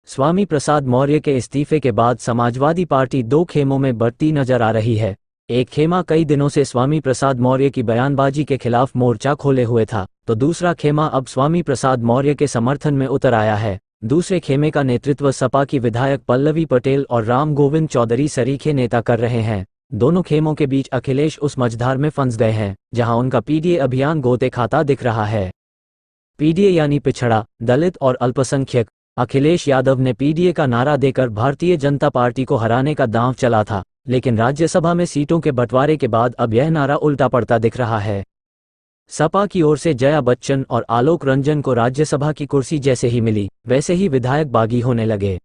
स्वामी प्रसाद मौर्य के इस्तीफे के बाद समाजवादी पार्टी दो खेमों में बढ़ती नजर आ रही है। एक खेमा कई दिनों से स्वामी प्रसाद मौर्य की बयानबाजी के खिलाफ मोर्चा खोले हुए था, तो दूसरा खेमा अब स्वामी प्रसाद मौर्य के समर्थन में उतर आया है। दूसरे खेमे का नेतृत्व सपा की विधायक पल्लवी पटेल और राम गोविंद चौधरी सरीखे नेता कर रहे हैं। दोनों खेमों के बीच अखिलेश उस मझधार में फंस गए हैं जहां उनका पीडीए अभियान गोते खाता दिख रहा है। पीडीए यानी पिछड़ा, दलित और अल्पसंख्यक। अखिलेश यादव ने पीडीए का नारा देकर भारतीय जनता पार्टी को हराने का दांव चला था, लेकिन राज्यसभा में सीटों के बंटवारे के बाद अब यह नारा उल्टा पड़ता दिख रहा है। सपा की ओर से जया बच्चन और आलोक रंजन को राज्यसभा की कुर्सी जैसे ही मिली, वैसे ही विधायक बागी होने लगे।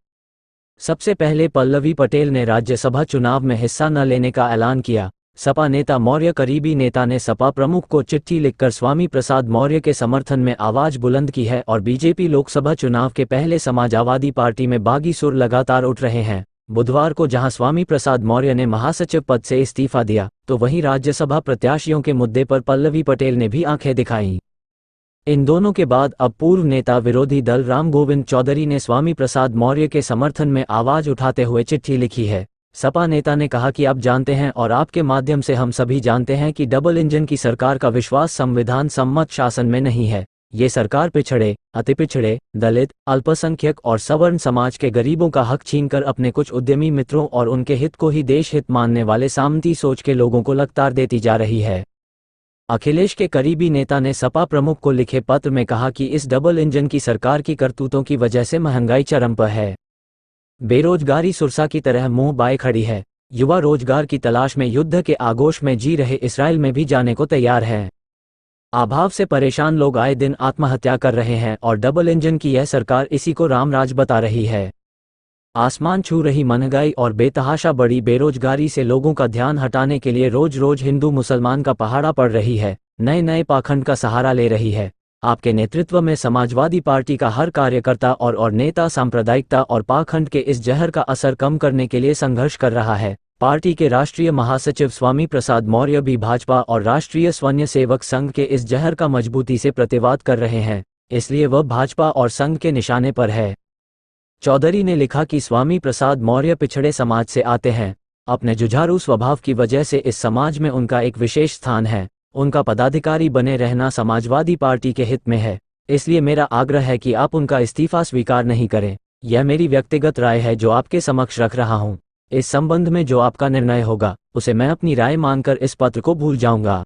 सबसे पहले पल्लवी पटेल ने राज्यसभा चुनाव में हिस्सा न लेने का ऐलान किया। सपा नेता मौर्य करीबी नेता ने सपा प्रमुख को चिट्ठी लिखकर स्वामी प्रसाद मौर्य के समर्थन में आवाज बुलंद की है और बीजेपी लोकसभा चुनाव के पहले समाजवादी पार्टी में बागी सुर लगातार उठ रहे हैं। बुधवार को जहां स्वामी प्रसाद मौर्य ने महासचिव पद से इस्तीफा दिया, तो वहीं राज्यसभा प्रत्याशियों के मुद्दे पर पल्लवी पटेल ने भी आंखें दिखाईं। इन दोनों के बाद अब पूर्व नेता विरोधी दल राम गोविंद चौधरी ने स्वामी प्रसाद मौर्य के समर्थन में आवाज उठाते हुए चिट्ठी लिखी है। सपा नेता ने कहा कि आप जानते हैं और आपके माध्यम से हम सभी जानते हैं कि डबल इंजन की सरकार का विश्वास संविधान सम्मत शासन में नहीं है। ये सरकार पिछड़े, अति पिछड़े, दलित, अल्पसंख्यक और सवर्ण समाज के गरीबों का हक छीनकर अपने कुछ उद्यमी मित्रों और उनके हित को ही देश हित मानने वाले सामंती सोच के लोगों को लताड़ देती जा रही है। अखिलेश के करीबी नेता ने सपा प्रमुख को लिखे पत्र में कहा कि इस डबल इंजन की सरकार की करतूतों की वजह से महंगाई चरम पर है। बेरोजगारी सुरसा की तरह मुंह बाए खड़ी है। युवा रोजगार की तलाश में युद्ध के आगोश में जी रहे इस्राएल में भी जाने को तैयार हैं। अभाव से परेशान लोग आए दिन आत्महत्या कर रहे हैं और डबल इंजन की यह सरकार इसी को रामराज बता रही है। आसमान छू रही महंगाई और बेतहाशा बड़ी बेरोजगारी से लोगों का ध्यान हटाने के लिए रोज रोज हिंदू मुसलमान का पहाड़ा पड़ रही है, नए नए पाखंड का सहारा ले रही है। आपके नेतृत्व में समाजवादी पार्टी का हर कार्यकर्ता और नेता सांप्रदायिकता और पाखंड के इस जहर का असर कम करने के लिए संघर्ष कर रहा है। पार्टी के राष्ट्रीय महासचिव स्वामी प्रसाद मौर्य भी भाजपा और राष्ट्रीय स्वयं सेवक संघ के इस जहर का मजबूती से प्रतिवाद कर रहे हैं, इसलिए वह भाजपा और संघ के निशाने पर है। चौधरी ने लिखा कि स्वामी प्रसाद मौर्य पिछड़े समाज से आते हैं। अपने जुझारू स्वभाव की वजह से इस समाज में उनका एक विशेष स्थान है। उनका पदाधिकारी बने रहना समाजवादी पार्टी के हित में है, इसलिए मेरा आग्रह है कि आप उनका इस्तीफा स्वीकार नहीं करें। यह मेरी व्यक्तिगत राय है जो आपके समक्ष रख रहा हूं। इस संबंध में जो आपका निर्णय होगा, उसे मैं अपनी राय मानकर इस पत्र को भूल जाऊंगा।